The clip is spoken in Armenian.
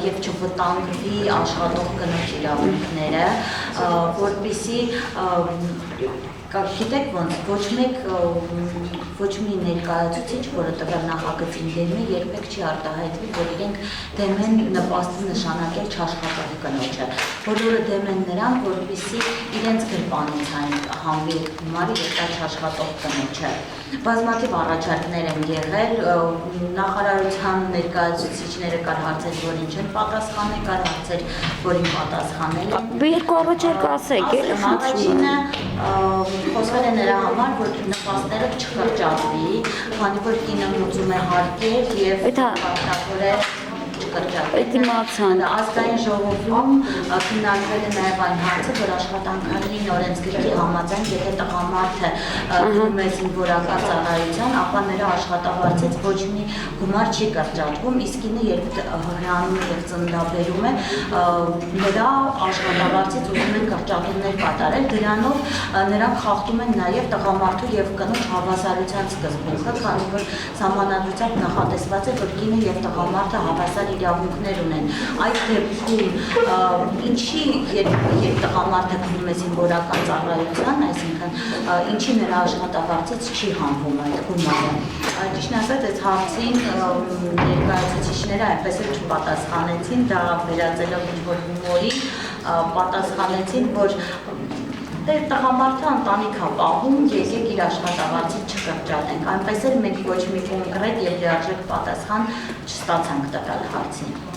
եւ չվտանգվի աշխատող կնոջ իրավունքները, որպեսզի գիտեք ոնց ոչ մի ներկայացուցիչ, որը տվյալ նախագծին դեմ է, երբեք չի արտահայտվի, որ իրենք դեմ են նպաստի նշանակել չաշխատող կնոջը։ Բոլորը դեմ են նրան, որպեսզի իրենց գրպանից հանվի գումարը եւ դա չաշխատող կնոջը։ Բազմաթիվ առաջարկներ են եղել, նախարարության ներկայացուցիչները կար հարցեր, որին չեն պատասխանել, կար հարցեր, որին պատասխանել են։ Երկու առաջարկ ասեք, Առաջինը խոսվել է նրա համար, որ նպաստները չկրճատվի, քանի որ կինը մուծում է հարկեր եւ պատրաստորեն Իմացան ազգային ժողովում քննարկվել է նաև այն հարցը, որ աշխատանքային օրենսգրքի համաձայն, եթե տղամարդը գնում է զինվորական ծառայության, ապա նրա աշխատավարձից ոչ մի գումար չի կրճատվում, իսկ կինը երբ հրանում է եւ ծննդաբերում է, նրա աշխատավարձից ուզում են կրճատումներ կատարել, դրանով նրանք խախտում են նաև տղամարդու եւ կնոջ հավասարության սկզբունքը, քանի որ սահմանադրությամբ նախատեսված է, որ կինը եւ տղամարդը հավասար իրավունքներ ունեն։ Այդ դեպքում ինչի երբ տղամարդը գնում է զինվորական ծառայության, այսինքն ինչի նրա աշխատավարձից չի հանվում այդ գումարը։ Ճիշտն ասած, այս հարցին ներկայացուցիչները այնպես էլ չպատասխանեցին, դա վերածելով ինչ-որ հումորի, պատասխանեցին, որ տղամարդը ընտանիք է պահում, եկեք իր աշխատավարձից չկրճատենք, այնպես էլ մենք ոչ մի կոնկրետ եւ լիարժեք պատասխան չստացանք տվյալ հարցին։